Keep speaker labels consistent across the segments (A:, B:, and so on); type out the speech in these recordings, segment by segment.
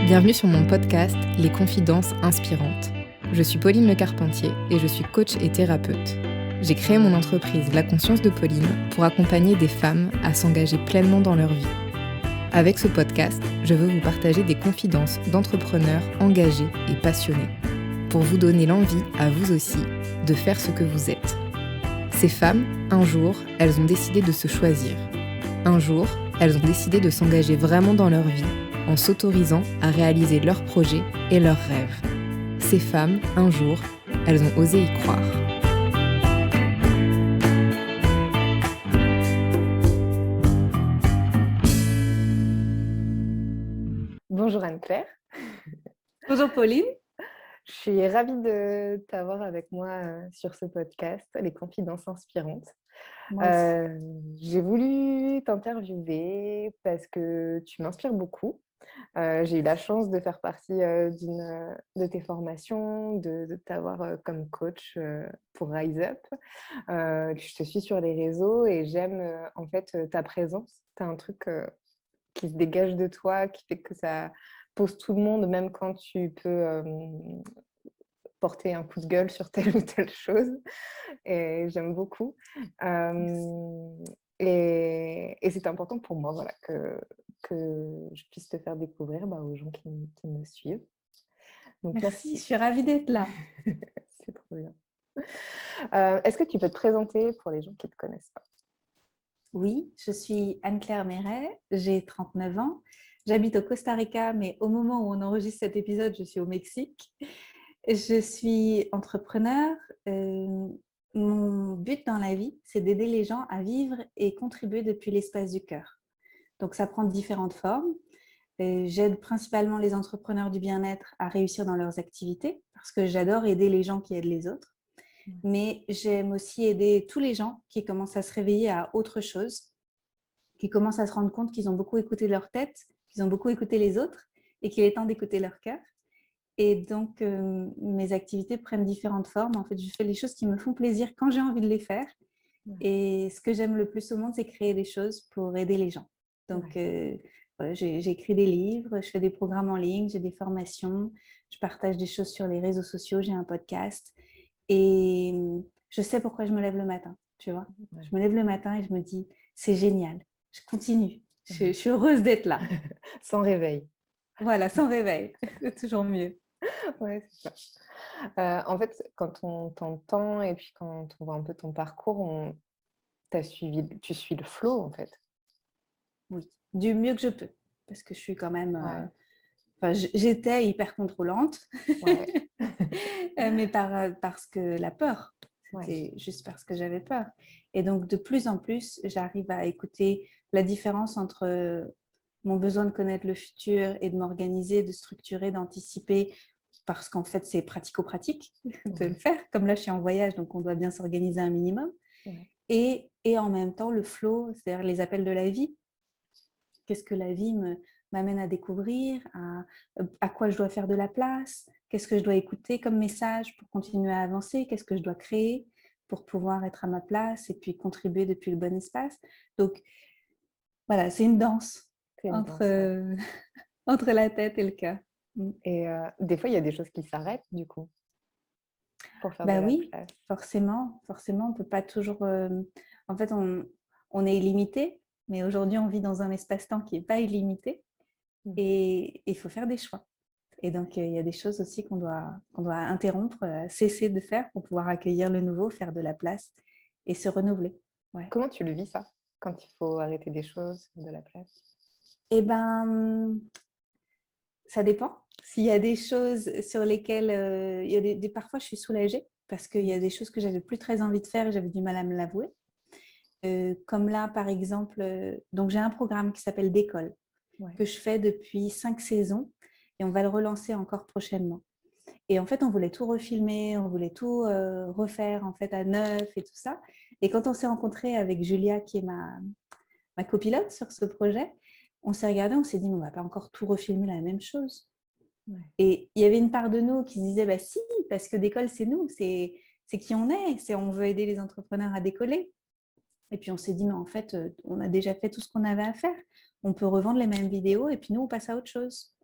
A: Bienvenue sur mon podcast Les Confidences Inspirantes. Je suis Pauline Le Carpentier et je suis coach et thérapeute. J'ai créé mon entreprise La Conscience de Pauline pour accompagner des femmes à s'engager pleinement dans leur vie. Avec ce podcast, je veux vous partager des confidences d'entrepreneurs engagés et passionnés pour vous donner l'envie, à vous aussi, de faire ce que vous êtes. Ces femmes, un jour, elles ont décidé de se choisir. Un jour, elles ont décidé de s'engager vraiment dans leur vie en s'autorisant à réaliser leurs projets et leurs rêves. Ces femmes, un jour, elles ont osé y croire. Bonjour Anne-Claire.
B: Bonjour Pauline.
A: Je suis ravie de t'avoir avec moi sur ce podcast, Les Confidences Inspirantes. J'ai voulu t'interviewer parce que tu m'inspires beaucoup. J'ai eu la chance de faire partie d'une de tes formations, de t'avoir comme coach pour Rise Up. Je te suis sur les réseaux et j'aime en fait ta présence. Tu as un truc qui se dégage de toi, qui fait que ça pose tout le monde, même quand tu peux porter un coup de gueule sur telle ou telle chose. Et j'aime beaucoup. Et c'est important pour moi voilà, que je puisse te faire découvrir aux gens qui me suivent. Donc,
B: merci, je suis ravie d'être là.
A: C'est trop bien. Est-ce que tu peux te présenter pour les gens qui ne te connaissent pas?
B: Oui, je suis Anne-Claire Méret, j'ai 39 ans. J'habite au Costa Rica, mais au moment où on enregistre cet épisode, je suis au Mexique. Je suis entrepreneur. Mon but dans la vie, c'est d'aider les gens à vivre et contribuer depuis l'espace du cœur. Donc, ça prend différentes formes. J'aide principalement les entrepreneurs du bien-être à réussir dans leurs activités parce que j'adore aider les gens qui aident les autres. Mais j'aime aussi aider tous les gens qui commencent à se réveiller à autre chose, qui commencent à se rendre compte qu'ils ont beaucoup écouté leur tête, qu'ils ont beaucoup écouté les autres et qu'il est temps d'écouter leur cœur. Et donc, mes activités prennent différentes formes. En fait, je fais les choses qui me font plaisir quand j'ai envie de les faire. Et ce que j'aime le plus au monde, c'est créer des choses pour aider les gens. Donc, j'écris des livres, je fais des programmes en ligne, j'ai des formations, je partage des choses sur les réseaux sociaux, j'ai un podcast. Et je sais pourquoi je me lève le matin, tu vois. Je me lève le matin et je me dis, c'est génial, je continue, je suis heureuse d'être là.
A: Sans réveil.
B: Voilà, sans réveil, c'est toujours mieux.
A: Ouais, c'est ça. En fait, quand on t'entend et puis quand on voit un peu ton parcours, tu suis le flow en fait.
B: Oui, du mieux que je peux, parce que je suis quand même...
A: Ouais.
B: J'étais hyper contrôlante,
A: Ouais.
B: mais parce que la peur, c'était
A: Ouais.
B: juste parce que j'avais peur. Et donc, de plus en plus, j'arrive à écouter la différence entre mon besoin de connaître le futur et de m'organiser, de structurer, d'anticiper, parce qu'en fait, c'est pratico-pratique de le faire. Comme là, je suis en voyage, donc on doit bien s'organiser un minimum.
A: Ouais.
B: Et en même temps, le flow, c'est-à-dire les appels de la vie. Qu'est-ce que la vie m'amène à découvrir, à quoi je dois faire de la place, qu'est-ce que je dois écouter comme message pour continuer à avancer, qu'est-ce que je dois créer pour pouvoir être à ma place et puis contribuer depuis le bon espace. Donc, voilà, c'est une danse entre, entre la tête et le cœur.
A: Et des fois, il y a des choses qui s'arrêtent, du coup, pour faire de la
B: Oui,
A: place.
B: forcément, on ne peut pas toujours... en fait, on est illimité, mais aujourd'hui, on vit dans un espace-temps qui n'est pas illimité et il faut faire des choix. Et donc, il y a des choses aussi qu'on doit interrompre, cesser de faire pour pouvoir accueillir le nouveau, faire de la place et se renouveler. Ouais.
A: Comment tu le vis, ça, quand il faut arrêter des choses, faire de la place?
B: Eh bien, ça dépend. S'il y a des choses sur lesquelles, il y a parfois, je suis soulagée parce qu'il y a des choses que j'avais plus très envie de faire et j'avais du mal à me l'avouer. Comme là, par exemple, donc j'ai un programme qui s'appelle D'école, que je fais depuis 5 saisons et on va le relancer encore prochainement. Et en fait, on voulait tout refilmer, on voulait tout refaire en fait à neuf et tout ça. Et quand on s'est rencontrés avec Julia, qui est ma copilote sur ce projet, on s'est regardé, on s'est dit, mais on ne va pas encore tout refilmer la même chose. Et il y avait une part de nous qui se disait, bah si, parce que d'école, c'est nous, c'est qui on est, on veut aider les entrepreneurs à décoller. Et puis on s'est dit, mais en fait, on a déjà fait tout ce qu'on avait à faire. On peut revendre les mêmes vidéos et puis nous, on passe à autre chose.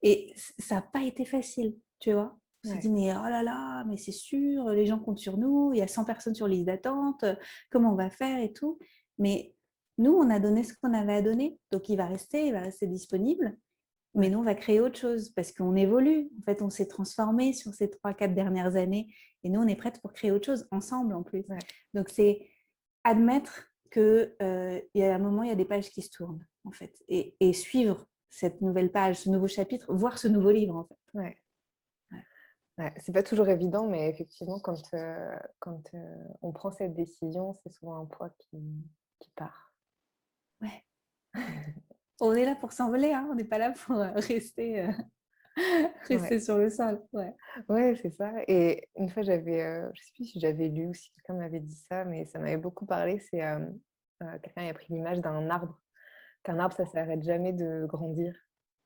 B: Et ça n'a pas été facile, tu vois. On s'est
A: Ouais.
B: dit, mais oh là là, mais c'est sûr, les gens comptent sur nous, il y a 100 personnes sur liste d'attente, comment on va faire et tout. Mais nous, on a donné ce qu'on avait à donner. Donc, il va rester disponible. Mais
A: Ouais.
B: nous, on va créer autre chose parce qu'on évolue. En fait, on s'est transformé sur ces 3-4 dernières années. Et nous, on est prêtes pour créer autre chose, ensemble en plus.
A: Ouais.
B: Donc, c'est admettre qu'il y a un moment, il y a des pages qui se tournent, en fait. Et suivre cette nouvelle page, ce nouveau chapitre, voir ce nouveau livre, en fait.
A: Ouais.
B: Ouais.
A: Ouais. C'est pas toujours évident, mais effectivement, quand on prend cette décision, c'est souvent un poids qui part.
B: Ouais. On est là pour s'envoler, hein. On n'est pas là pour rester
A: Ouais.
B: sur le sol. Ouais.
A: Ouais, c'est ça. Et une fois, je sais plus si j'avais lu ou si quelqu'un m'avait dit ça, mais ça m'avait beaucoup parlé. C'est quelqu'un a pris l'image d'un arbre, qu'un arbre, ça s'arrête jamais de grandir.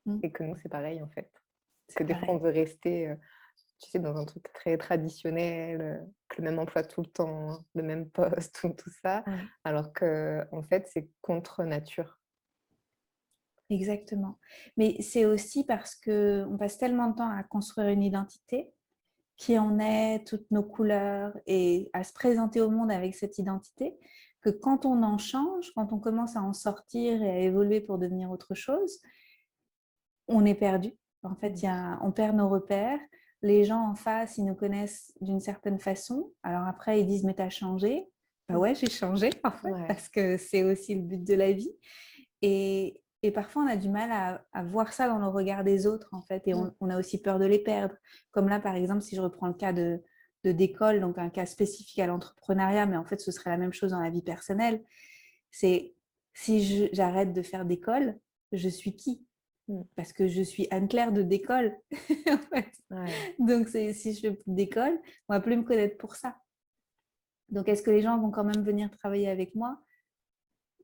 B: Mm.
A: Et que nous, c'est pareil, en fait. Que
B: C'est
A: des fois, on
B: pareil.
A: veut rester, tu sais, dans un truc très traditionnel, que le même emploi tout le temps, le même poste, tout ça,
B: Ouais.
A: alors que en fait, c'est contre nature.
B: Exactement. Mais c'est aussi parce qu'on passe tellement de temps à construire une identité, qui on est, toutes nos couleurs, et à se présenter au monde avec cette identité, que quand on en change, quand on commence à en sortir et à évoluer pour devenir autre chose, on est perdu. En fait, on perd nos repères. Les gens en face, ils nous connaissent d'une certaine façon. Alors après, ils disent, mais t'as changé. Bah ouais, j'ai changé, en fait,
A: Ouais.
B: parce que c'est aussi le but de la vie. Et parfois, on a du mal à voir ça dans le regard des autres, en fait, et on a aussi peur de les perdre. Comme là, par exemple, si je reprends le cas d'école, donc un cas spécifique à l'entrepreneuriat, mais en fait, ce serait la même chose dans la vie personnelle. C'est si j'arrête de faire d'école, je suis qui? Parce que je suis Anne-Claire de d'école, en fait.
A: Ouais.
B: Donc, si je fais plus d'école, on va plus me connaître pour ça. Donc, est-ce que les gens vont quand même venir travailler avec moi?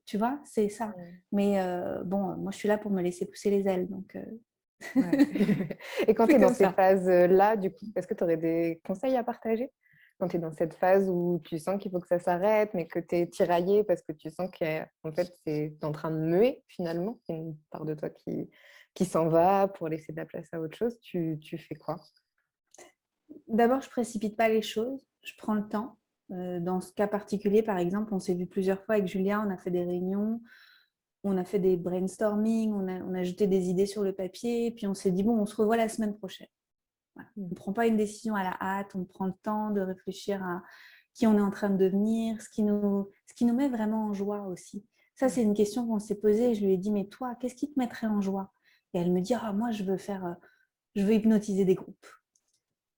B: Tu vois, c'est ça. Mais bon, moi, je suis là pour me laisser pousser les ailes. Donc,
A: Ouais. Et quand tu
B: c'est
A: es dans
B: comme
A: ces
B: ça.
A: phases-là, du coup, est-ce que tu aurais des conseils à partager? Quand tu es dans cette phase où tu sens qu'il faut que ça s'arrête, mais que tu es tiraillée parce que tu sens qu'en fait, c'est en train de muer finalement, il y a une part de toi qui s'en va pour laisser de la place à autre chose, tu fais quoi?
B: D'abord, je précipite pas les choses. Je prends le temps. Dans ce cas particulier, par exemple, on s'est vu plusieurs fois avec Julien, on a fait des réunions, on a fait des brainstorming, on a jeté des idées sur le papier, puis on s'est dit, bon, on se revoit la semaine prochaine. Voilà. On ne prend pas une décision à la hâte, on prend le temps de réfléchir à qui on est en train de devenir, ce qui nous met vraiment en joie aussi. Ça, c'est une question qu'on s'est posée. Je lui ai dit, mais toi, qu'est-ce qui te mettrait en joie? Et elle me dit, ah, moi, je veux hypnotiser des groupes.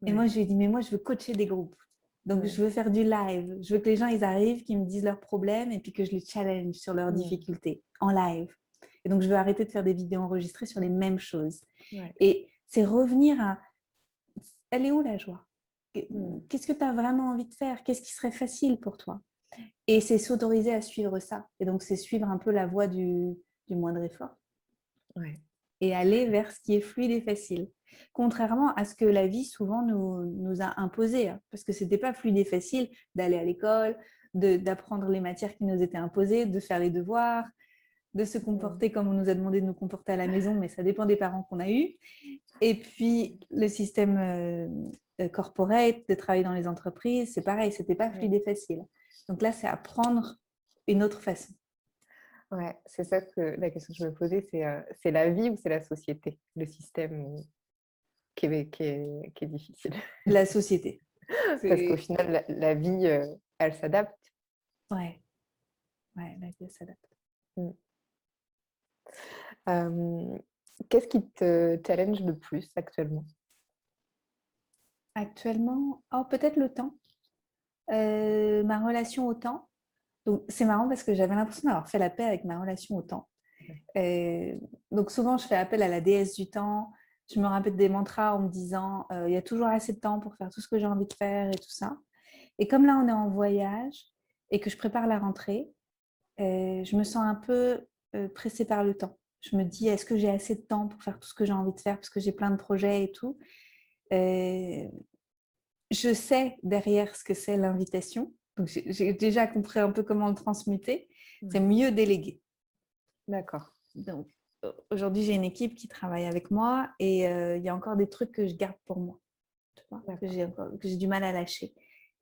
B: Et moi,
A: Ouais.
B: je lui ai dit, mais moi, je veux coacher des groupes. Donc,
A: Ouais.
B: je veux faire du live. Je veux que les gens, ils arrivent, qu'ils me disent leurs problèmes et puis que je les challenge sur leurs
A: Mm.
B: difficultés en live. Et donc, je veux arrêter de faire des vidéos enregistrées sur les mêmes choses.
A: Ouais.
B: Et c'est revenir à, elle est où la joie?
A: Mm.
B: Qu'est-ce que tu as vraiment envie de faire? Qu'est-ce qui serait facile pour toi? Et c'est s'autoriser à suivre ça. Et donc, c'est suivre un peu la voie du moindre effort
A: Ouais.
B: et aller vers ce qui est fluide et facile. Contrairement à ce que la vie souvent nous a imposé, hein, parce que ce n'était pas fluide et facile d'aller à l'école, d'apprendre les matières qui nous étaient imposées, de faire les devoirs, de se
A: Mm.
B: comporter comme on nous a demandé de nous comporter à la maison, mais ça dépend des parents qu'on a eus. Et puis, le système corporate, de travailler dans les entreprises, c'est pareil, ce n'était pas
A: Ouais.
B: fluide et facile. Donc là, c'est apprendre une autre façon.
A: Ouais, c'est ça que la question que je me posais, c'est la vie ou c'est la société, le système qui est difficile.
B: La société.
A: Parce qu'au
B: C'est...
A: final, la vie, elle s'adapte.
B: Ouais, ouais, la vie s'adapte.
A: Mm. Qu'est-ce qui te challenge le plus actuellement?
B: Actuellement, oh, peut-être le temps. Ma relation au temps. Donc, c'est marrant parce que j'avais l'impression d'avoir fait la paix avec ma relation au temps. Euh, donc, souvent, je fais appel à la déesse du temps. Je me répète des mantras en me disant il y a toujours assez de temps pour faire tout ce que j'ai envie de faire et tout ça. Et comme là, on est en voyage et que je prépare la rentrée, je me sens un peu pressée par le temps. Je me dis, est-ce que j'ai assez de temps pour faire tout ce que j'ai envie de faire parce que j'ai plein de projets et tout. Euh, je sais derrière ce que c'est l'invitation. Donc, j'ai déjà compris un peu comment le transmuter. C'est
A: Ouais.
B: mieux déléguer.
A: D'accord.
B: Donc, aujourd'hui, j'ai une équipe qui travaille avec moi et il y a encore des trucs que je garde pour moi, tu vois, que j'ai du mal à lâcher.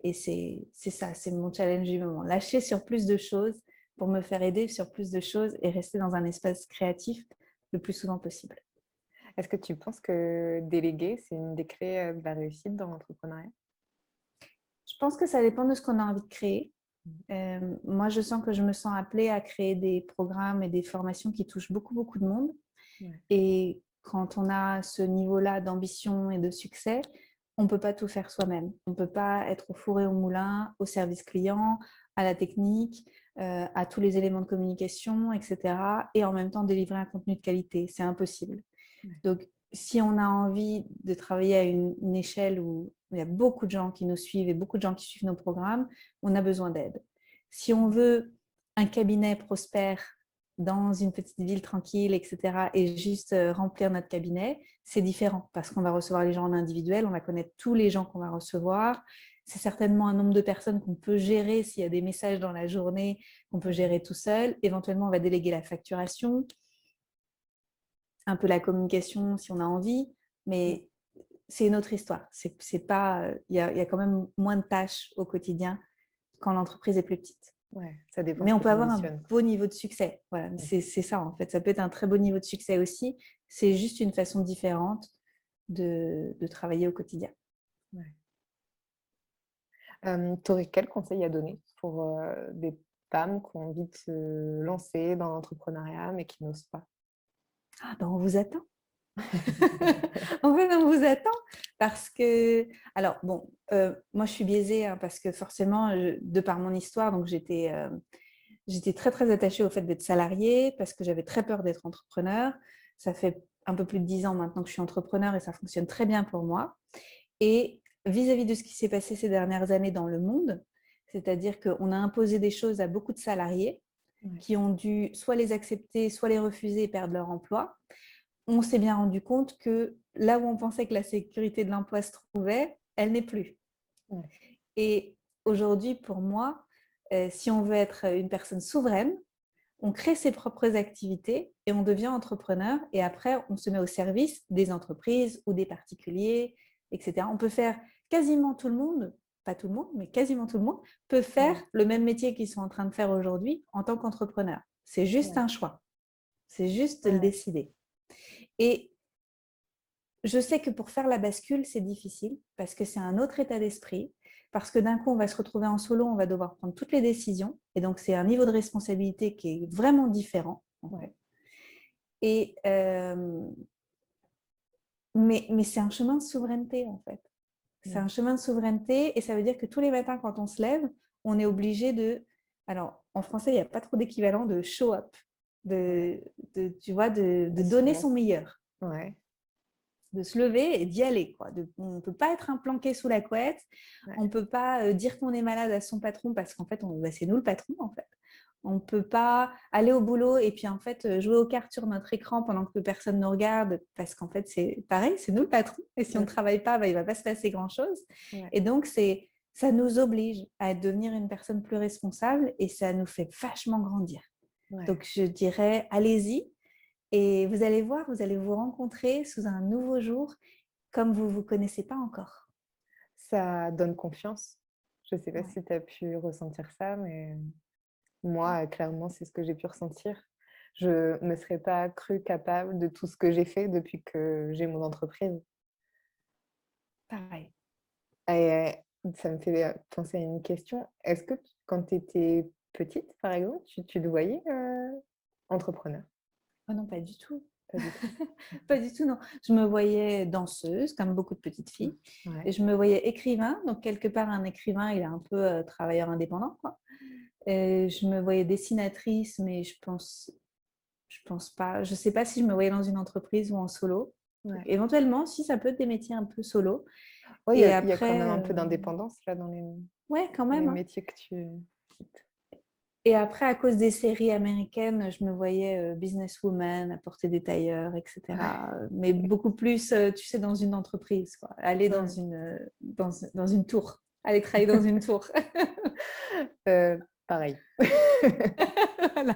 B: Et c'est ça, c'est mon challenge du moment. Lâcher sur plus de choses pour me faire aider sur plus de choses et rester dans un espace créatif le plus souvent possible.
A: Est-ce que tu penses que déléguer, c'est une des clés de la réussite dans l'entrepreneuriat?
B: Je pense que ça dépend de ce qu'on a envie de créer. Moi, je sens que je me sens appelée à créer des programmes et des formations qui touchent beaucoup, beaucoup de monde.
A: Ouais.
B: Et quand on a ce niveau-là d'ambition et de succès, on ne peut pas tout faire soi-même. On ne peut pas être au four et au moulin, au service client, à la technique, à tous les éléments de communication, etc. Et en même temps délivrer un contenu de qualité. C'est impossible.
A: Ouais.
B: Donc, si on a envie de travailler à une échelle où il y a beaucoup de gens qui nous suivent et beaucoup de gens qui suivent nos programmes, on a besoin d'aide. Si on veut un cabinet prospère dans une petite ville tranquille, etc., et juste remplir notre cabinet, c'est différent parce qu'on va recevoir les gens en individuel, on va connaître tous les gens qu'on va recevoir. C'est certainement un nombre de personnes qu'on peut gérer s'il y a des messages dans la journée, qu'on peut gérer tout seul. Éventuellement, on va déléguer la facturation, un peu la communication si on a envie, mais c'est une autre histoire. C'est pas, il y a quand même moins de tâches au quotidien quand l'entreprise est plus petite.
A: Ouais, ça dépend
B: Mais
A: ce
B: on
A: que
B: peut
A: tu
B: avoir un
A: ambitionnes.
B: beau niveau de succès. Voilà,
A: Ouais.
B: c'est ça en fait. Ça peut être un très beau niveau de succès aussi. C'est juste une façon différente de travailler au quotidien.
A: Ouais. Tu aurais quel conseil à donner pour des femmes qui ont envie de se lancer dans l'entrepreneuriat mais qui n'osent pas?
B: Ah ben on vous attend. En fait, on vous attend parce que, alors bon, moi je suis biaisée hein, parce que forcément, de par mon histoire, donc j'étais très très attachée au fait d'être salariée parce que j'avais très peur d'être entrepreneur. Ça fait un peu plus de 10 ans maintenant que je suis entrepreneur et ça fonctionne très bien pour moi. Et vis-à-vis de ce qui s'est passé ces dernières années dans le monde, c'est-à-dire qu'on a imposé des choses à beaucoup de salariés
A: Ouais.
B: qui ont dû soit les accepter, soit les refuser et perdre leur emploi, on s'est bien rendu compte que là où on pensait que la sécurité de l'emploi se trouvait, elle n'est plus.
A: Ouais.
B: Et aujourd'hui, pour moi, si on veut être une personne souveraine, on crée ses propres activités et on devient entrepreneur. Et après, on se met au service des entreprises ou des particuliers, etc. On peut faire quasiment tout le monde, pas tout le monde, mais quasiment tout le monde peut faire le même métier qu'ils sont en train de faire aujourd'hui en tant qu'entrepreneur. C'est juste
A: Ouais.
B: un choix. C'est juste de le
A: Ouais.
B: décider. Et je sais que pour faire la bascule, c'est difficile parce que c'est un autre état d'esprit, parce que d'un coup, on va se retrouver en solo, on va devoir prendre toutes les décisions. Et donc, c'est un niveau de responsabilité qui est vraiment différent.
A: Ouais.
B: Et, mais c'est un chemin de souveraineté, en fait. C'est un chemin de souveraineté et ça veut dire que tous les matins, quand on se lève, on est obligé de… Alors, en français, il n'y a pas trop d'équivalent de show up, tu vois, de donner son meilleur.
A: Ouais.
B: De se lever et d'y aller, quoi. On ne peut pas être implanqué sous la couette,
A: Ouais.
B: on ne peut pas dire qu'on est malade à son patron parce qu'en fait, c'est nous le patron, en fait. On ne peut pas aller au boulot et puis en fait jouer aux cartes sur notre écran pendant que personne ne regarde parce qu'en fait, c'est pareil, c'est nous le patron. Et si on ne travaille pas, il ne va pas se passer grand-chose.
A: Ouais.
B: Et donc, ça nous oblige à devenir une personne plus responsable et ça nous fait vachement grandir.
A: Ouais.
B: Donc, je dirais, allez-y. Et vous allez voir, vous allez vous rencontrer sous un nouveau jour comme vous ne vous connaissez pas encore.
A: Ça donne confiance. Je ne sais pas
B: Ouais.
A: si tu as pu ressentir ça, mais moi, clairement, c'est ce que j'ai pu ressentir. Je ne me serais pas crue capable de tout ce que j'ai fait depuis que j'ai mon entreprise.
B: Pareil.
A: Et ça me fait penser à une question. Est-ce que quand tu étais petite, par exemple, tu te voyais entrepreneur?
B: Oh non, pas du tout.
A: Pas du tout.
B: Pas du tout, non. Je me voyais danseuse, comme beaucoup de petites filles.
A: Ouais.
B: Et je me voyais écrivain. Donc, quelque part, un écrivain, il est un peu travailleur indépendant, quoi. Et je me voyais dessinatrice, mais je pense pas. Je ne sais pas si je me voyais dans une entreprise ou en solo. Donc,
A: Ouais.
B: éventuellement, si ça peut être des métiers un peu solo.
A: Ouais,
B: Et
A: il y a quand même un
B: après,
A: peu d'indépendance là dans
B: ouais, quand
A: les
B: même. Hein.
A: métiers que tu quittes.
B: Et après, à cause des séries américaines, je me voyais businesswoman, apporter des tailleurs, etc. Mais beaucoup plus, tu sais, dans une entreprise, quoi. Aller dans
A: Ouais.
B: une tour. Aller travailler dans une tour.
A: Pareil.
B: Voilà.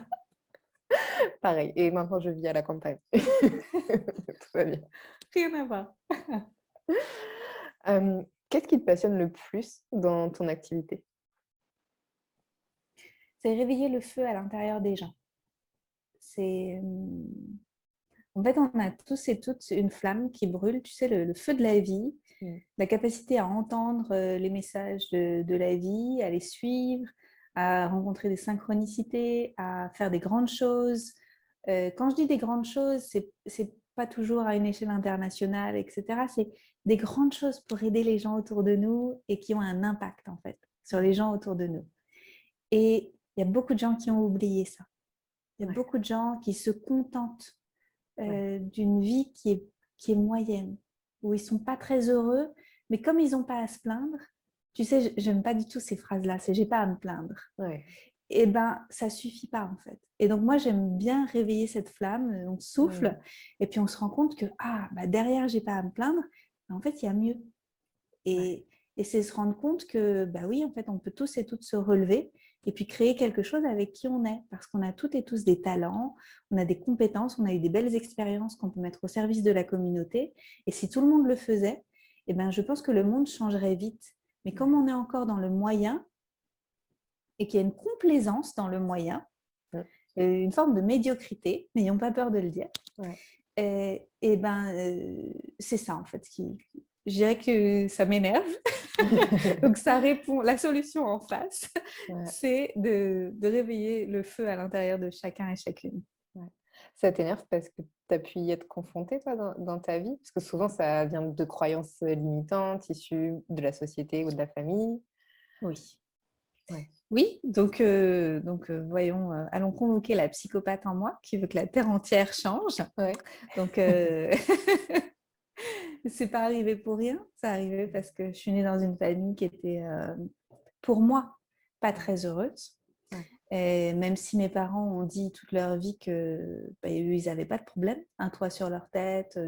A: pareil. Et maintenant, je vis à la campagne. Tout va bien.
B: Rien à voir.
A: Qu'est-ce qui te passionne le plus dans ton activité?
B: C'est réveiller le feu à l'intérieur des gens. En fait, on a tous et toutes une flamme qui brûle, tu sais, le feu de la vie, la capacité à entendre les messages de la vie, à les suivre, à rencontrer des synchronicités, à faire des grandes choses. Quand je dis des grandes choses, c'est pas toujours à une échelle internationale, etc. C'est des grandes choses pour aider les gens autour de nous et qui ont un impact, en fait, sur les gens autour de nous. Et il y a beaucoup de gens qui ont oublié ça. Il y a beaucoup de gens qui se contentent d'une vie qui est moyenne, où ils ne sont pas très heureux, mais comme ils n'ont pas à se plaindre, tu sais, je n'aime pas du tout ces phrases-là, c'est « j'ai pas à me plaindre ». Et bien, ça ne suffit pas en fait. Et donc moi, j'aime bien réveiller cette flamme, on souffle, et puis on se rend compte que derrière « j'ai pas à me plaindre », en fait, il y a mieux. Et c'est se rendre compte que, oui, en fait, on peut tous et toutes se relever et puis créer quelque chose avec qui on est. Parce qu'on a toutes et tous des talents, on a des compétences, on a eu des belles expériences qu'on peut mettre au service de la communauté. Et si tout le monde le faisait, je pense que le monde changerait vite. Mais comme on est encore dans le moyen et qu'il y a une complaisance dans le moyen, une forme de médiocrité, n'ayons pas peur de le dire, c'est ça en fait je dirais que ça m'énerve. Donc ça répond, la solution en face, c'est de réveiller le feu à l'intérieur de chacun et chacune.
A: Ça t'énerve parce que tu as pu y être confrontée, toi, dans ta vie? Parce que souvent, ça vient de croyances limitantes, issues de la société ou de la famille.
B: Oui. Oui, donc voyons, allons convoquer la psychopathe en moi qui veut que la terre entière change. Donc, c'est pas arrivé pour rien. C'est arrivé parce que je suis née dans une famille qui était, pour moi, pas très heureuse. Et même si mes parents ont dit toute leur vie que ils n'avaient pas de problème, un toit sur leur tête,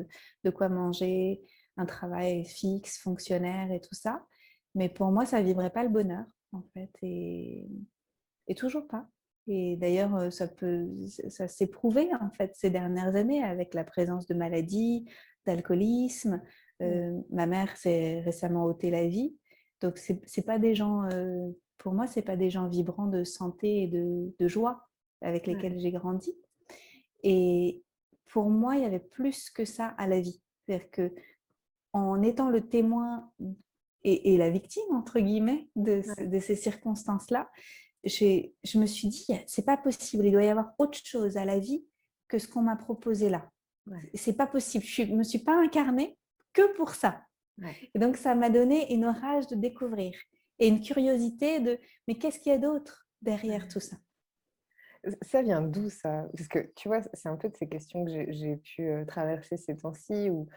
B: de quoi manger, un travail fixe, fonctionnaire et tout ça. Mais pour moi, ça vibrait pas le bonheur, en fait. Et toujours pas. Et d'ailleurs, ça s'est prouvé en fait ces dernières années avec la présence de maladies, d'alcoolisme. Ma mère s'est récemment ôté la vie. Donc, c'est pas des gens, pour moi, c'est pas des gens vibrants de santé et de joie avec lesquels j'ai grandi. Et pour moi, il y avait plus que ça à la vie. C'est-à-dire que en étant le témoin et la victime, entre guillemets, de ces circonstances-là, je me suis dit, c'est pas possible, il doit y avoir autre chose à la vie que ce qu'on m'a proposé là. C'est pas possible, je me suis pas incarnée que pour ça. Et donc, ça m'a donné une rage de découvrir et une curiosité de, mais qu'est-ce qu'il y a d'autre derrière tout ça?
A: Ça vient d'où ça? Parce que tu vois, c'est un peu de ces questions que j'ai pu traverser ces temps-ci où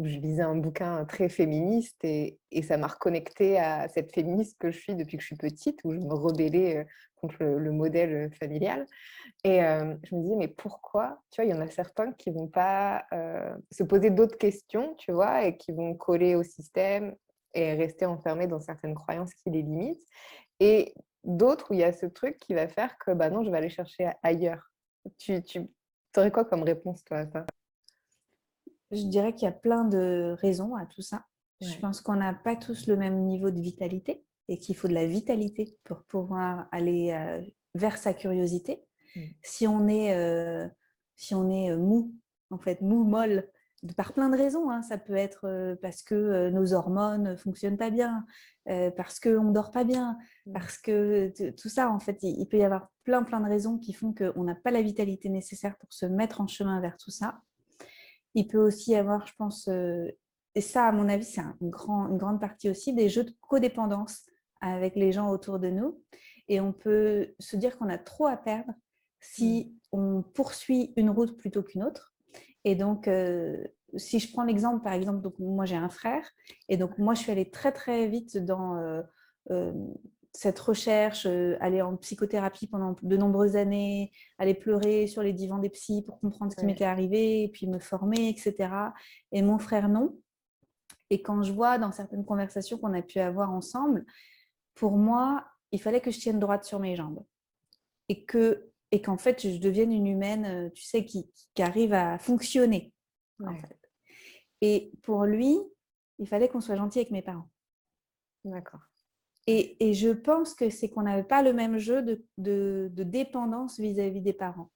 A: je lisais un bouquin très féministe et ça m'a reconnectée à cette féministe que je suis depuis que je suis petite, où je me rebellais contre le modèle familial. Et je me disais, mais pourquoi? Tu vois, il y en a certains qui vont pas se poser d'autres questions, tu vois, et qui vont coller au système et rester enfermés dans certaines croyances qui les limitent. Et d'autres où il y a ce truc qui va faire que, non, je vais aller chercher ailleurs. Tu aurais quoi comme réponse, toi, à ça?
B: Je dirais qu'il y a plein de raisons à tout ça. Je pense qu'on n'a pas tous le même niveau de vitalité et qu'il faut de la vitalité pour pouvoir aller vers sa curiosité. Si on est mou, en fait, mou, molle, par plein de raisons, hein. Ça peut être parce que nos hormones ne fonctionnent pas bien, parce qu'on ne dort pas bien, parce que tout ça, en fait, il peut y avoir plein de raisons qui font qu'on n'a pas la vitalité nécessaire pour se mettre en chemin vers tout ça. Il peut aussi y avoir, je pense, et ça, à mon avis, c'est une grande partie aussi, des jeux de codépendance avec les gens autour de nous. Et on peut se dire qu'on a trop à perdre si on poursuit une route plutôt qu'une autre. Et donc, si je prends l'exemple, par exemple, donc moi j'ai un frère, et donc moi je suis allée très très vite dans cette recherche, aller en psychothérapie pendant de nombreuses années, aller pleurer sur les divans des psys pour comprendre ce qui m'était arrivé, et puis me former, etc. Et mon frère, non. Et quand je vois dans certaines conversations qu'on a pu avoir ensemble, pour moi, il fallait que je tienne droite sur mes jambes. Et que et qu'en fait, je devienne une humaine, tu sais, qui arrive à fonctionner, en fait. Et pour lui, il fallait qu'on soit gentil avec mes parents.
A: D'accord.
B: Et je pense que c'est qu'on n'avait pas le même jeu de dépendance vis-à-vis des parents.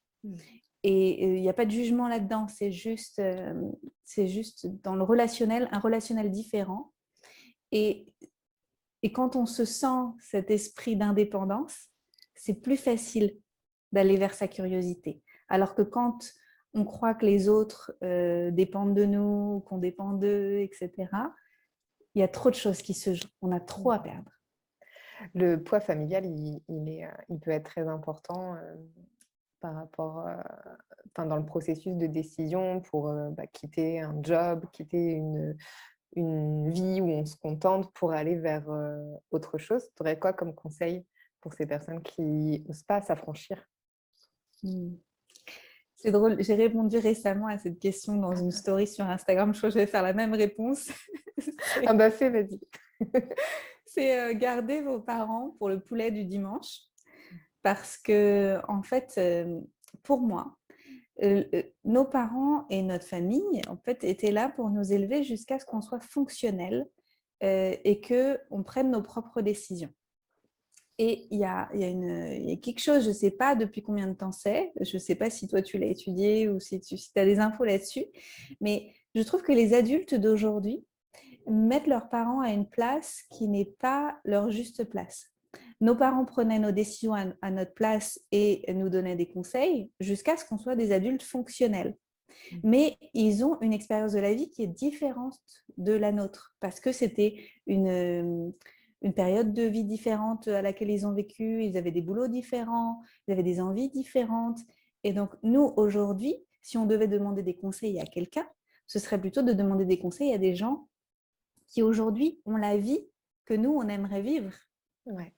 B: Et il n'y a pas de jugement là-dedans, c'est juste dans le relationnel, un relationnel différent. Et quand on se sent cet esprit d'indépendance, c'est plus facile d'aller vers sa curiosité. Alors que quand on croit que les autres dépendent de nous, qu'on dépend d'eux, etc., il y a trop de choses qui se jouent. On a trop à perdre.
A: Le poids familial, il peut être très important par rapport, dans le processus de décision pour quitter un job, quitter une vie où on se contente pour aller vers autre chose. Tu aurais quoi comme conseil pour ces personnes qui n'osent pas s'affranchir?
B: C'est drôle, j'ai répondu récemment à cette question dans une story sur Instagram. Je crois que je vais faire la même réponse.
A: Ah bah fais, vas-y.
B: C'est garder vos parents pour le poulet du dimanche. Parce que, en fait, pour moi, nos parents et notre famille, en fait, étaient là pour nous élever jusqu'à ce qu'on soit fonctionnel et qu'on prenne nos propres décisions. Et il y a quelque chose, je ne sais pas depuis combien de temps c'est, je ne sais pas si toi tu l'as étudié ou si tu as des infos là-dessus, mais je trouve que les adultes d'aujourd'hui mettent leurs parents à une place qui n'est pas leur juste place. Nos parents prenaient nos décisions à notre place et nous donnaient des conseils jusqu'à ce qu'on soit des adultes fonctionnels. Mais ils ont une expérience de la vie qui est différente de la nôtre parce que c'était une période de vie différente à laquelle ils ont vécu, ils avaient des boulots différents, ils avaient des envies différentes. Et donc, nous, aujourd'hui, si on devait demander des conseils à quelqu'un, ce serait plutôt de demander des conseils à des gens qui, aujourd'hui, ont la vie que nous, on aimerait vivre.
A: Ouais.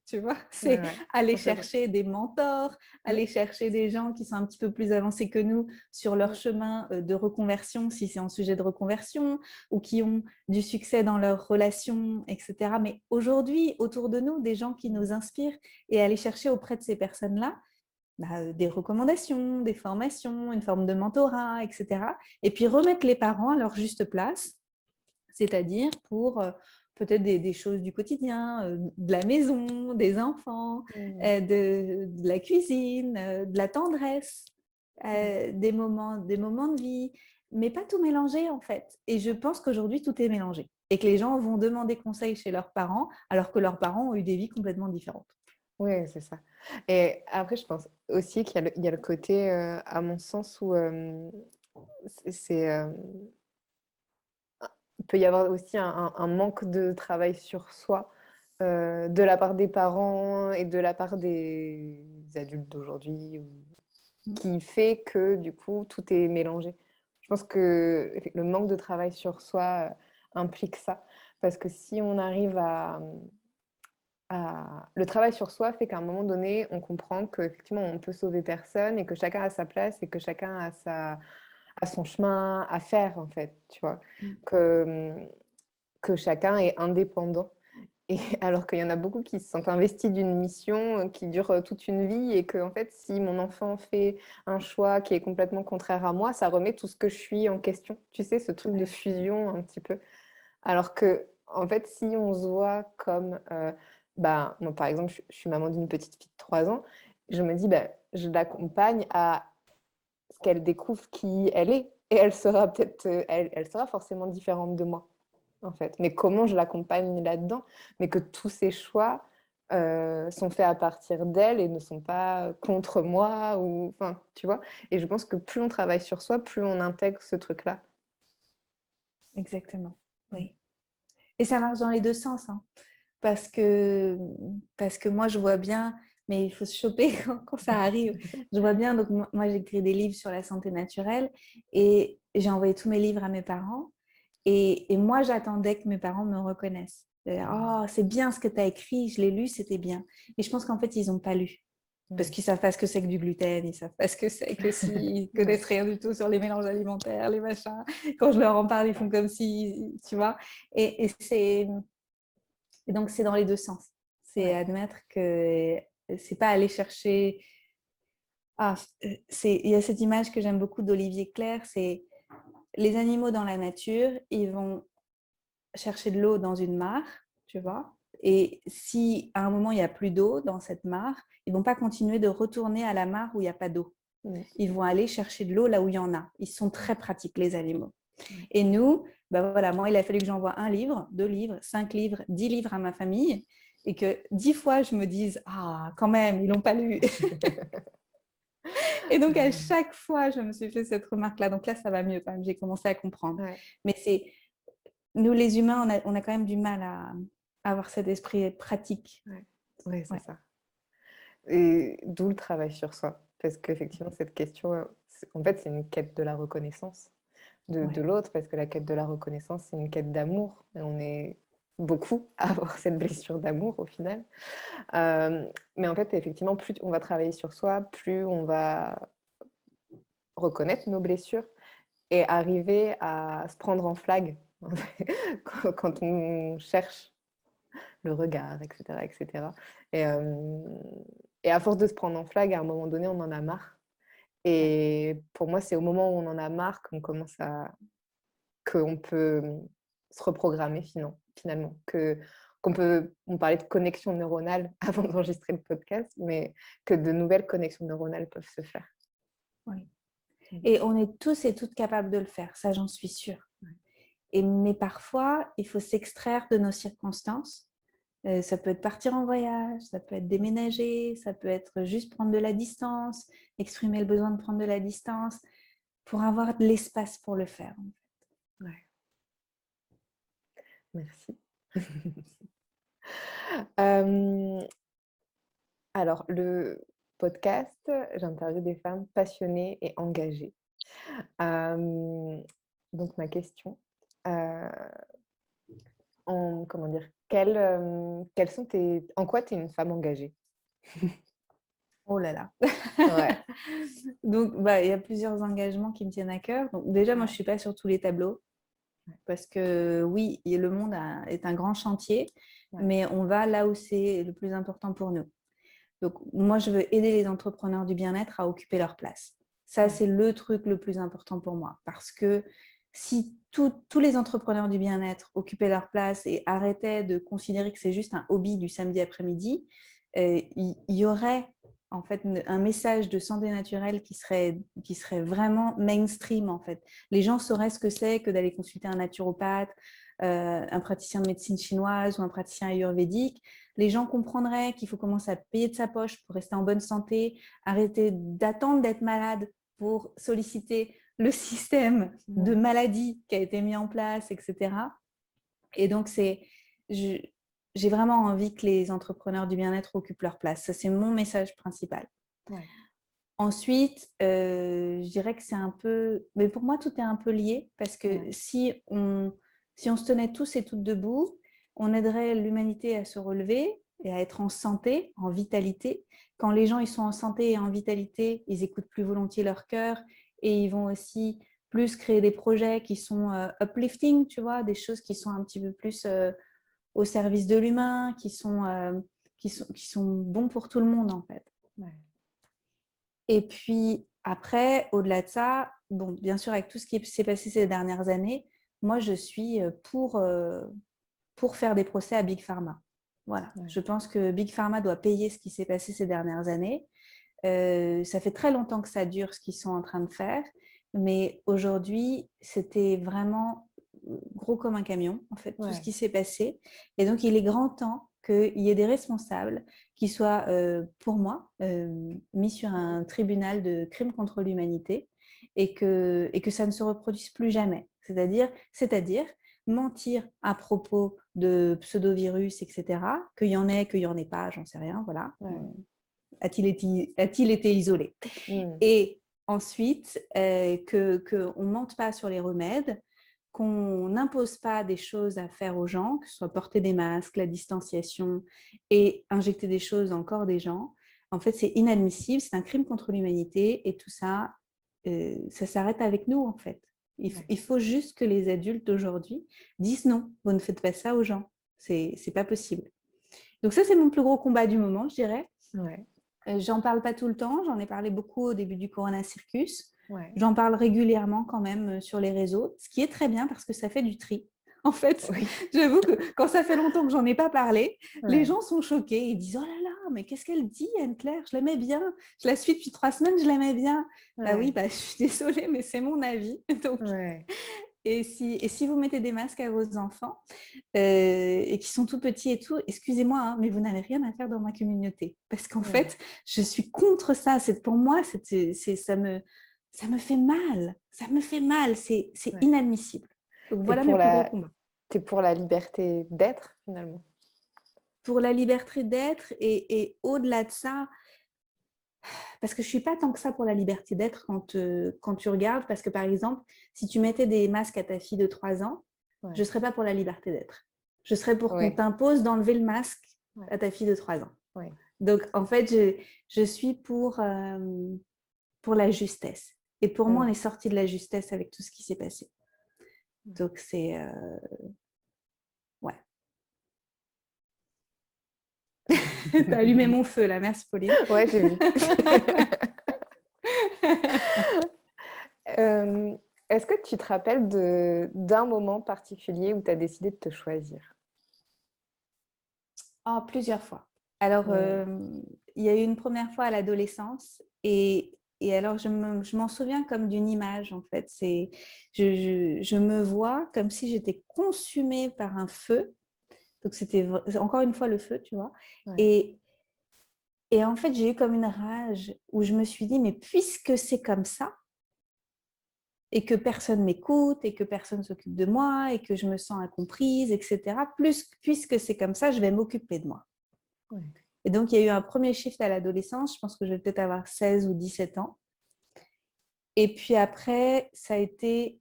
B: Tu vois, c'est aller chercher des mentors, aller
A: Oui.
B: chercher des gens qui sont un petit peu plus avancés que nous sur leur chemin de reconversion, si c'est un sujet de reconversion, ou qui ont du succès dans leurs relations, etc. Mais aujourd'hui, autour de nous, des gens qui nous inspirent et aller chercher auprès de ces personnes-là des recommandations, des formations, une forme de mentorat, etc. Et puis remettre les parents à leur juste place, c'est-à-dire pour peut-être des choses du quotidien, de la maison, des enfants, de la cuisine, de la tendresse, des moments de vie, mais pas tout mélanger en fait. Et je pense qu'aujourd'hui, tout est mélangé et que les gens vont demander conseil chez leurs parents alors que leurs parents ont eu des vies complètement différentes.
A: Oui, c'est ça. Et après, je pense aussi qu'il y a le côté, à mon sens, où c'est, il peut y avoir aussi un manque de travail sur soi, de la part des parents et de la part des adultes d'aujourd'hui, qui fait que du coup, tout est mélangé. Je pense que le manque de travail sur soi implique ça. Parce que si on arrive le travail sur soi fait qu'à un moment donné, on comprend qu'effectivement, on peut sauver personne et que chacun a sa place et que chacun a son chemin à faire, en fait, tu vois. Que chacun est indépendant. Et alors qu'il y en a beaucoup qui se sentent investis d'une mission qui dure toute une vie et que, en fait, si mon enfant fait un choix qui est complètement contraire à moi, ça remet tout ce que je suis en question. Tu sais, ce truc de fusion un petit peu. Alors que, en fait, si on se voit comme, moi, par exemple, je suis maman d'une petite fille de 3 ans, je me dis, je l'accompagne à ce qu'elle découvre qui elle est. Et elle sera peut-être, elle sera forcément différente de moi, en fait. Mais comment je l'accompagne là-dedans? Mais que tous ses choix sont faits à partir d'elle et ne sont pas contre moi, ou, enfin, tu vois. Et je pense que plus on travaille sur soi, plus on intègre ce truc-là.
B: Exactement, oui. Et ça marche dans les deux sens, hein. Parce que moi, je vois bien, mais il faut se choper quand ça arrive. Je vois bien, donc moi j'écris des livres sur la santé naturelle et j'ai envoyé tous mes livres à mes parents. Et moi, j'attendais que mes parents me reconnaissent. Oh, c'est bien ce que tu as écrit, je l'ai lu, c'était bien. Mais je pense qu'en fait, ils n'ont pas lu. Parce qu'ils ne savent pas ce que c'est que du gluten, ils ne savent pas ce que c'est que s'ils ne connaissent rien du tout sur les mélanges alimentaires, les machins. Quand je leur en parle, ils font comme si, tu vois. Et donc, c'est dans les deux sens. C'est admettre que c'est pas aller chercher Il y a cette image que j'aime beaucoup d'Olivier Clerc, c'est les animaux dans la nature, ils vont chercher de l'eau dans une mare, tu vois. Et si à un moment, il n'y a plus d'eau dans cette mare, ils ne vont pas continuer de retourner à la mare où il n'y a pas d'eau. Ils vont aller chercher de l'eau là où il y en a. Ils sont très pratiques, les animaux. Et nous, voilà, moi, il a fallu que j'envoie 1 livre, 2 livres, 5 livres, 10 livres à ma famille et que 10 fois, je me dise « Ah, quand même, ils l'ont pas lu !» Et donc, à chaque fois, je me suis fait cette remarque-là. Donc là, ça va mieux quand même. J'ai commencé à comprendre.
A: Ouais.
B: Mais nous, les humains, on a quand même du mal à avoir cet esprit pratique.
A: Ouais, c'est ça. Et d'où le travail sur soi. Parce qu'effectivement, cette question, en fait, c'est une quête de la reconnaissance de l'autre, parce que la quête de la reconnaissance, c'est une quête d'amour. Et on est beaucoup à avoir cette blessure d'amour au final. Mais en fait, effectivement, plus on va travailler sur soi, plus on va reconnaître nos blessures et arriver à se prendre en flag quand on cherche le regard, etc. etc. Et à force de se prendre en flag, à un moment donné, on en a marre. Et pour moi, c'est au moment où on en a marre qu'on peut se reprogrammer finalement. On parlait de connexion neuronale avant d'enregistrer le podcast, mais que de nouvelles connexions neuronales peuvent se faire.
B: Oui. Et on est tous et toutes capables de le faire, ça j'en suis sûre. Mais parfois, il faut s'extraire de nos circonstances. Ça peut être partir en voyage, ça peut être déménager, ça peut être juste prendre de la distance, exprimer le besoin de prendre de la distance pour avoir de l'espace pour le faire. En fait.
A: Merci. Alors, le podcast, j'interviewe des femmes passionnées et engagées. Donc ma question, comment dire? Quelles sont en quoi tu es une femme engagée?
B: Oh là là.
A: Ouais.
B: Donc, il y a plusieurs engagements qui me tiennent à cœur. Donc, déjà, moi, je ne suis pas sur tous les tableaux parce que oui, le monde est un grand chantier, mais on va là où c'est le plus important pour nous. Donc, moi, je veux aider les entrepreneurs du bien-être à occuper leur place. Ça, c'est le truc le plus important pour moi parce que si tous les entrepreneurs du bien-être occupaient leur place et arrêtaient de considérer que c'est juste un hobby du samedi après-midi, il y aurait en fait un message de santé naturelle qui serait vraiment mainstream en fait. Les gens sauraient ce que c'est que d'aller consulter un naturopathe, un praticien de médecine chinoise ou un praticien ayurvédique. Les gens comprendraient qu'il faut commencer à payer de sa poche pour rester en bonne santé, arrêter d'attendre d'être malade pour solliciter le système de maladie qui a été mis en place, etc. Et donc, j'ai vraiment envie que les entrepreneurs du bien-être occupent leur place. Ça, c'est mon message principal. Ensuite, je dirais que c'est un peu... Mais pour moi, tout est un peu lié parce que si on se tenait tous et toutes debout, on aiderait l'humanité à se relever et à être en santé, en vitalité. Quand les gens ils sont en santé et en vitalité, ils écoutent plus volontiers leur cœur et ils vont aussi plus créer des projets qui sont uplifting, tu vois, des choses qui sont un petit peu plus au service de l'humain, qui sont bons pour tout le monde en fait. Et puis après, au-delà de ça, bon, bien sûr, avec tout ce qui s'est passé ces dernières années, moi, je suis pour faire des procès à Big Pharma. Voilà. Je pense que Big Pharma doit payer ce qui s'est passé ces dernières années. Ça fait très longtemps que ça dure, ce qu'ils sont en train de faire. Mais aujourd'hui, c'était vraiment gros comme un camion, en fait, tout ce qui s'est passé. Et donc, il est grand temps qu'il y ait des responsables qui soient, pour moi, mis sur un tribunal de crimes contre l'humanité et que ça ne se reproduise plus jamais. C'est-à-dire mentir à propos de pseudovirus, etc., qu'il y en ait, qu'il n'y en ait pas, j'en sais rien, voilà. A-t-il été isolé? Et ensuite, qu'on ne mente pas sur les remèdes, qu'on n'impose pas des choses à faire aux gens, que ce soit porter des masques, la distanciation et injecter des choses dans le corps des gens. En fait, c'est inadmissible, c'est un crime contre l'humanité et tout ça, ça s'arrête avec nous en fait. Il faut juste que les adultes d'aujourd'hui disent non, vous ne faites pas ça aux gens, c'est pas possible. Donc ça, c'est mon plus gros combat du moment, je dirais. J'en parle pas tout le temps, j'en ai parlé beaucoup au début du Corona Circus.
A: Ouais.
B: J'en parle régulièrement quand même sur les réseaux, ce qui est très bien parce que ça fait du tri. En fait,
A: Oui.
B: j'avoue que quand ça fait longtemps que j'en ai pas parlé, les
A: Ouais.
B: gens sont choqués. Ils disent « Oh là là, mais qu'est-ce qu'elle dit, Anne-Claire? Je l'aimais bien. Je la suis depuis 3 semaines, je l'aimais bien. » Bah oui,
A: Ouais.
B: je suis désolée, mais c'est mon avis. Donc,
A: Ouais.
B: et si vous mettez des masques à vos enfants et qui sont tout petits et tout, excusez-moi, hein, mais vous n'avez rien à faire dans ma communauté. Parce qu'en
A: Ouais.
B: fait, je suis contre ça. Pour moi, ça me fait mal. Ça me fait mal. C'est
A: Ouais.
B: inadmissible. Donc
A: T'es
B: voilà mes
A: pour
B: plus gros
A: la...
B: combats.
A: T'es pour la liberté d'être, finalement.
B: Pour la liberté d'être et au-delà de ça, parce que je ne suis pas tant que ça pour la liberté d'être quand tu regardes, parce que par exemple, si tu mettais des masques à ta fille de 3 ans, je
A: Ouais.
B: ne serais pas pour la liberté d'être. Je serais pour qu'on
A: Ouais.
B: t'impose d'enlever le masque
A: Ouais.
B: à ta fille de 3 ans.
A: Ouais.
B: Donc, en fait, je suis pour la justesse. Et pour moi, on est sorti de la justesse avec tout ce qui s'est passé. Donc, c'est... ouais. Tu as allumé mon feu, là. Merci, Pauline.
A: Ouais, j'ai vu. Est-ce que tu te rappelles d'un moment particulier où tu as décidé de te choisir?
B: Oh, plusieurs fois. Alors, il y a eu une première fois à l'adolescence et alors je m'en souviens comme d'une image en fait. Je me vois comme si j'étais consumée par un feu. Donc, c'était encore une fois le feu, tu vois.
A: Ouais.
B: Et, et en fait, j'ai eu comme une rage où je me suis dit, mais puisque c'est comme ça, et que personne m'écoute, et que personne s'occupe de moi, et que je me sens incomprise, etc., puisque c'est comme ça, je vais m'occuper de moi.
A: Ouais.
B: Et donc, il y a eu un premier shift à l'adolescence. Je pense que je vais peut-être avoir 16 ou 17 ans. Et puis après, ça a été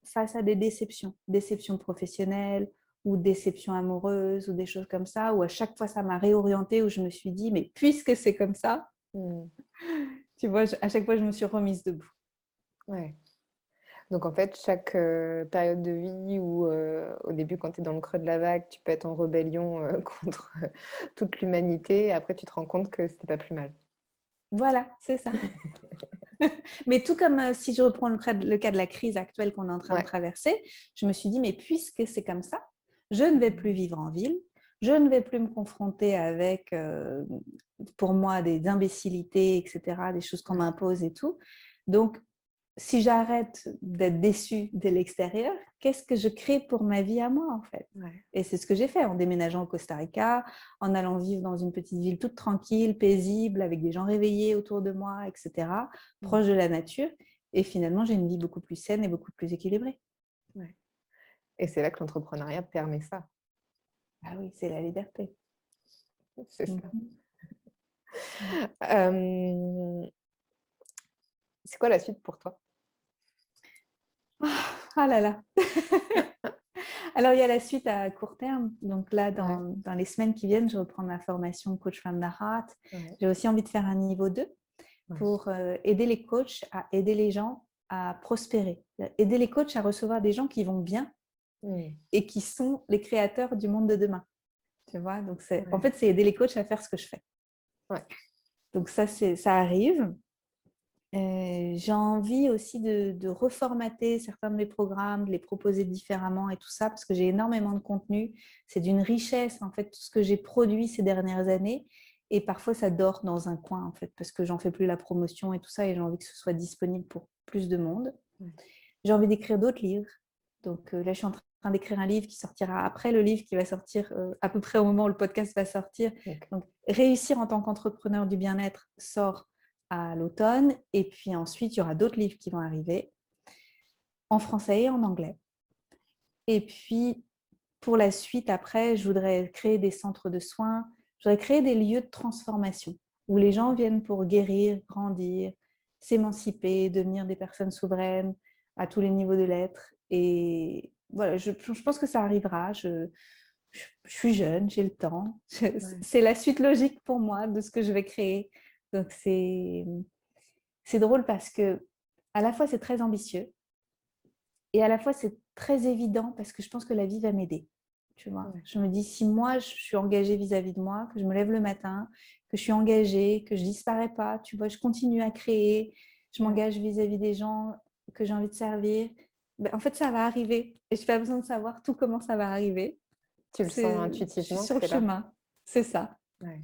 B: face à des déceptions. Déceptions professionnelles ou déceptions amoureuses ou des choses comme ça, où à chaque fois, ça m'a réorientée, où je me suis dit, mais puisque c'est comme ça,
A: Mm.
B: tu vois, à chaque fois, je me suis remise debout.
A: Ouais. Donc en fait, chaque période de vie où au début, quand tu es dans le creux de la vague, tu peux être en rébellion contre toute l'humanité, et après tu te rends compte que c'était pas plus mal.
B: Voilà, c'est ça. Mais tout comme si je reprends le cas de la crise actuelle qu'on est en train de
A: Ouais.
B: traverser, je me suis dit, mais puisque c'est comme ça, je ne vais plus vivre en ville, je ne vais plus me confronter avec, pour moi, des imbécilités, etc., des choses qu'on
A: Ouais.
B: m'impose et tout. Donc, si j'arrête d'être déçue de l'extérieur, qu'est-ce que je crée pour ma vie à moi, en fait?
A: Ouais.
B: Et c'est ce que j'ai fait en déménageant au Costa Rica, en allant vivre dans une petite ville toute tranquille, paisible, avec des gens réveillés autour de moi, etc.,
A: Mm.
B: proche de la nature. Et finalement, j'ai une vie beaucoup plus saine et beaucoup plus équilibrée.
A: Ouais. Et c'est là que l'entrepreneuriat permet ça.
B: Ah oui, c'est la liberté.
A: C'est ça.
B: Mhm.
A: Euh, c'est quoi la suite pour toi?
B: Ah là là. Alors, il y a la suite à court terme. Donc là,
A: Ouais.
B: dans les semaines qui viennent, je reprends ma formation coach femme d'Arat.
A: Ouais.
B: J'ai aussi envie de faire un niveau 2
A: Ouais.
B: pour aider les coachs à aider les gens à prospérer. Aider les coachs à recevoir des gens qui vont bien
A: Mm.
B: et qui sont les créateurs du monde de demain. Tu vois, donc en
A: Ouais.
B: fait, c'est aider les coachs à faire ce que je fais.
A: Ouais.
B: Donc ça arrive. J'ai envie aussi de reformater certains de mes programmes, de les proposer différemment et tout ça, parce que j'ai énormément de contenu. C'est d'une richesse, en fait, tout ce que j'ai produit ces dernières années. Et parfois, ça dort dans un coin, en fait, parce que j'en fais plus la promotion et tout ça, et j'ai envie que ce soit disponible pour plus de monde.
A: Ouais.
B: J'ai envie d'écrire d'autres livres. Donc là, je suis en train d'écrire un livre qui sortira après le livre qui va sortir à peu près au moment où le podcast va sortir.
A: Okay.
B: Donc, Réussir en tant qu'entrepreneur du bien-être sort à l'automne. Et puis ensuite, il y aura d'autres livres qui vont arriver en français et en anglais. Et puis, pour la suite, après, je voudrais créer des centres de soins. Je voudrais créer des lieux de transformation où les gens viennent pour guérir, grandir, s'émanciper, devenir des personnes souveraines à tous les niveaux de l'être. Et voilà, je pense que ça arrivera. Je suis jeune, j'ai le temps.
A: Ouais.
B: C'est la suite logique pour moi de ce que je vais créer. Donc, c'est drôle parce que à la fois, c'est très ambitieux et à la fois, c'est très évident parce que je pense que la vie va m'aider. tu vois.
A: Ouais.
B: Je me dis, si moi, je suis engagée vis-à-vis de moi, que je me lève le matin, que je suis engagée, que je disparais pas, tu vois, je continue à créer, je m'engage vis-à-vis des gens que j'ai envie de servir, en fait, ça va arriver. Et je n'ai pas besoin de savoir tout comment ça va arriver.
A: Tu le sens
B: Je suis
A: intuitivement que
B: sur le
A: c'est là.
B: chemin. C'est ça.
A: Ouais.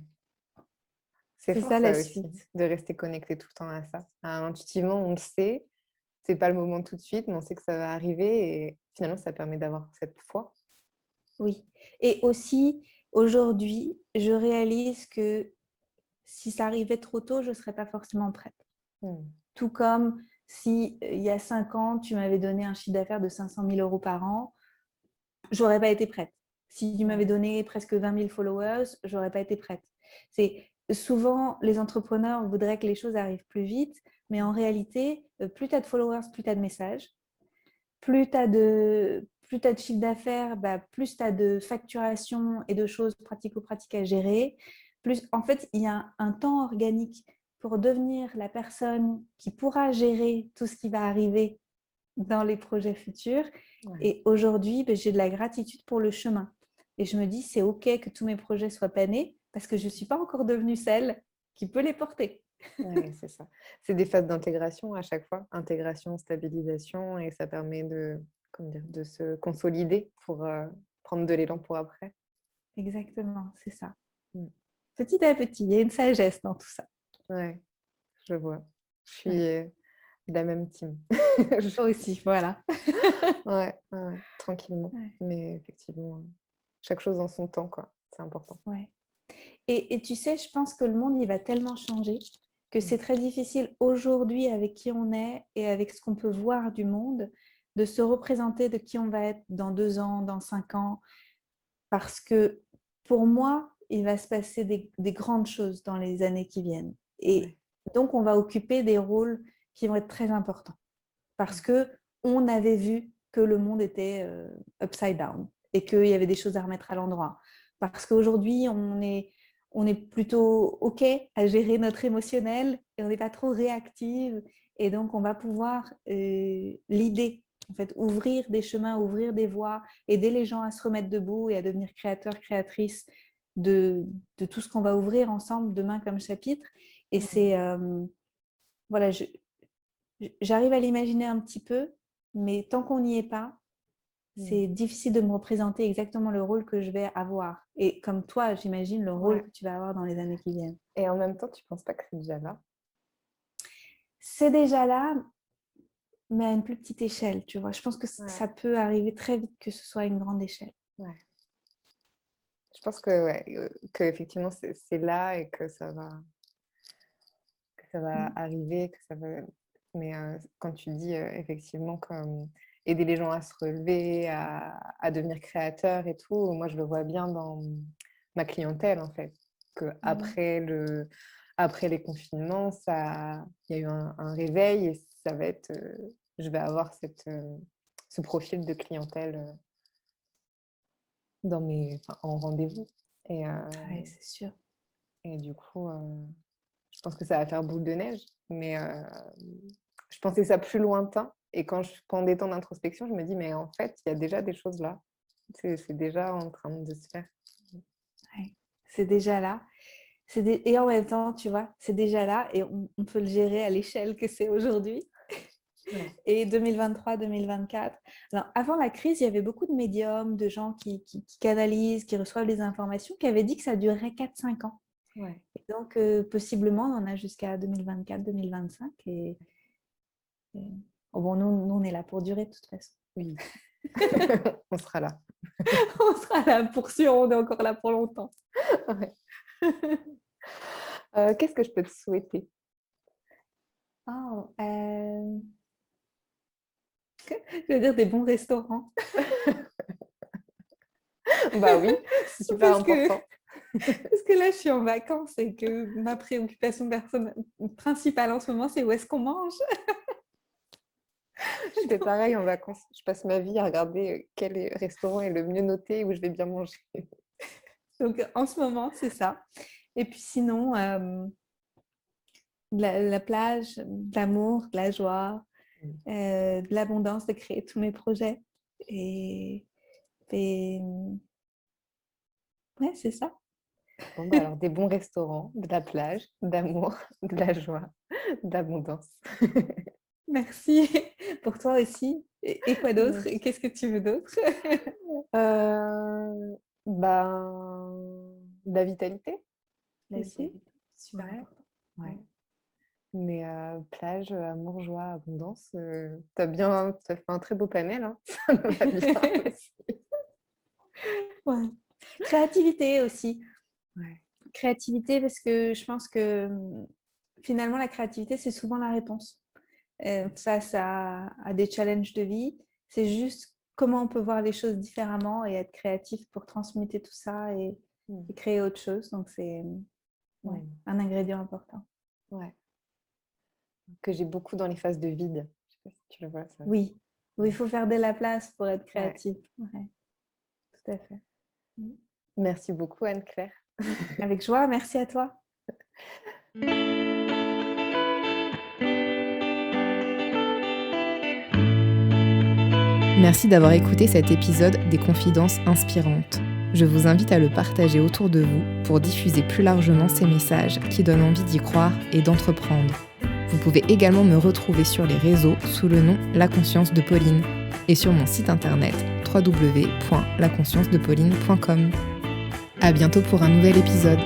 A: C'est
B: C'est
A: fort
B: ça la
A: ça aussi,
B: suite.
A: de rester connecté tout le temps à ça. Intuitivement, on le sait, c'est pas le moment tout de suite, mais on sait que ça va arriver et finalement, ça permet d'avoir cette foi.
B: Oui. Et aussi, aujourd'hui, je réalise que si ça arrivait trop tôt, je ne serais pas forcément prête.
A: Mmh.
B: Tout comme si il y a 5 ans, tu m'avais donné un chiffre d'affaires de 500 000 euros par an, j'aurais pas été prête. Si tu m'avais
A: Ouais.
B: donné presque 20 000 followers, j'aurais pas été prête. C'est souvent les entrepreneurs voudraient que les choses arrivent plus vite, mais en réalité, plus tu as de followers, plus tu as de messages, plus tu as de chiffre d'affaires, plus tu as de facturation et de choses pratico-pratiques à gérer. Plus, en fait, il y a un temps organique pour devenir la personne qui pourra gérer tout ce qui va arriver dans les projets futurs.
A: Ouais.
B: Et aujourd'hui, j'ai de la gratitude pour le chemin. Et je me dis, c'est OK que tous mes projets soient panés parce que je ne suis pas encore devenue celle qui peut les porter.
A: Ouais, c'est ça. C'est des phases d'intégration à chaque fois, intégration, stabilisation, et ça permet de, comment dire, de se consolider pour prendre de l'élan pour après.
B: Exactement, c'est ça.
A: Mm.
B: Petit à petit, il y a une sagesse dans tout ça.
A: Ouais, je vois. Je suis
B: Ouais.
A: de la même team.
B: Aussi, voilà.
A: Ouais, ouais, ouais, tranquillement.
B: Ouais.
A: Mais effectivement, chaque chose en son temps, quoi. C'est important.
B: Ouais. Et tu sais, je pense que le monde, il va tellement changer que
A: Mm.
B: c'est très difficile aujourd'hui, avec qui on est et avec ce qu'on peut voir du monde, de se représenter de qui on va être dans 2 ans, dans 5 ans. Parce que pour moi, il va se passer des grandes choses dans les années qui viennent.
A: Ouais.
B: Et donc, on va occuper des rôles qui vont être très importants. Parce
A: Mm.
B: qu'on avait vu que le monde était upside down et qu'il y avait des choses à remettre à l'endroit. Parce qu'aujourd'hui, on est plutôt OK à gérer notre émotionnel et on n'est pas trop réactive. Et donc, on va pouvoir l'idée, en fait, ouvrir des chemins, ouvrir des voies, aider les gens à se remettre debout et à devenir créateurs, créatrices de, de tout ce qu'on va ouvrir ensemble demain comme chapitre. Et
A: Mm.
B: c'est, voilà, j'arrive à l'imaginer un petit peu, mais tant qu'on n'y est pas,
A: Mm.
B: c'est difficile de me représenter exactement le rôle que je vais avoir. Et comme toi, j'imagine le rôle
A: Ouais.
B: que tu vas avoir dans les années qui viennent.
A: Et en même temps, tu penses pas que c'est déjà là?
B: C'est déjà là, mais à une plus petite échelle, tu vois. Je pense que
A: Ouais.
B: ça peut arriver très vite que ce soit à une grande échelle.
A: Ouais. Je pense que, ouais, que effectivement, c'est là et que ça va
B: Mm.
A: arriver, que ça va... Mais quand tu dis effectivement comme aider les gens à se relever, à devenir créateurs et tout, moi je le vois bien dans ma clientèle en fait, que
B: Mhm.
A: après les confinements, il y a eu un réveil et ça va être, je vais avoir ce profil de clientèle en rendez-vous. Et,
B: Ouais, c'est sûr.
A: et du coup, je pense que ça va faire boule de neige, mais je pensais ça plus lointain. Et quand je prends des temps d'introspection, je me dis, mais en fait, il y a déjà des choses là. C'est déjà en train de se faire.
B: Ouais. C'est déjà là. Et en même temps, tu vois, c'est déjà là et on peut le gérer à l'échelle que c'est aujourd'hui.
A: Ouais.
B: Et 2023-2024. Alors, avant la crise, il y avait beaucoup de médiums, de gens qui canalisent, qui reçoivent les informations, qui avaient dit que ça durerait 4-5 ans.
A: Ouais.
B: Et donc, possiblement, on en a jusqu'à 2024-2025. Oh bon, nous, on est là pour durer de toute façon.
A: Oui, on sera là.
B: On sera là pour sûr, on est encore là pour longtemps.
A: Ouais. Qu'est-ce que je peux te souhaiter?
B: Oh, je veux dire des bons restaurants.
A: Bah oui, c'est super
B: Parce que
A: important.
B: Parce que là, je suis en vacances et que ma préoccupation principale en ce moment, c'est où est-ce qu'on mange.
A: Je fais pareil en vacances. Je passe ma vie à regarder quel restaurant est le mieux noté où je vais bien manger.
B: Donc, en ce moment, c'est ça. Et puis sinon, la plage, de l'amour, de la joie, de l'abondance de créer tous mes projets. Et Ouais, c'est ça.
A: Bon, bah alors, des bons restaurants, de la plage, d'amour, de la joie, d'abondance.
B: Merci pour toi aussi. Et quoi d'autre?
A: Merci.
B: Qu'est-ce que tu veux d'autre?
A: La vitalité. La
B: Aussi,
A: vitalité.
B: super
A: Ouais,
B: important.
A: ouais. Mais plage, amour, joie, abondance, t'as fait un très beau panel, hein. Ça me va bien aussi.
B: Ouais. Créativité aussi.
A: Ouais.
B: Créativité parce que je pense que finalement la créativité c'est souvent la réponse face à des challenges de vie. C'est juste comment on peut voir les choses différemment et être créatif pour transmuter tout ça et créer autre chose. Donc c'est un ingrédient important.
A: Ouais. Que j'ai beaucoup dans les phases de vide. Je sais pas si tu le vois ça.
B: Oui, il faut faire de la place pour être
A: Ouais.
B: créatif. Ouais, tout à fait.
A: Merci beaucoup Anne-Claire.
B: Avec joie, merci à toi.
C: Merci d'avoir écouté cet épisode des Confidences inspirantes. Je vous invite à le partager autour de vous pour diffuser plus largement ces messages qui donnent envie d'y croire et d'entreprendre. Vous pouvez également me retrouver sur les réseaux sous le nom La Conscience de Pauline et sur mon site internet www.laconsciencedePauline.com. À bientôt pour un nouvel épisode.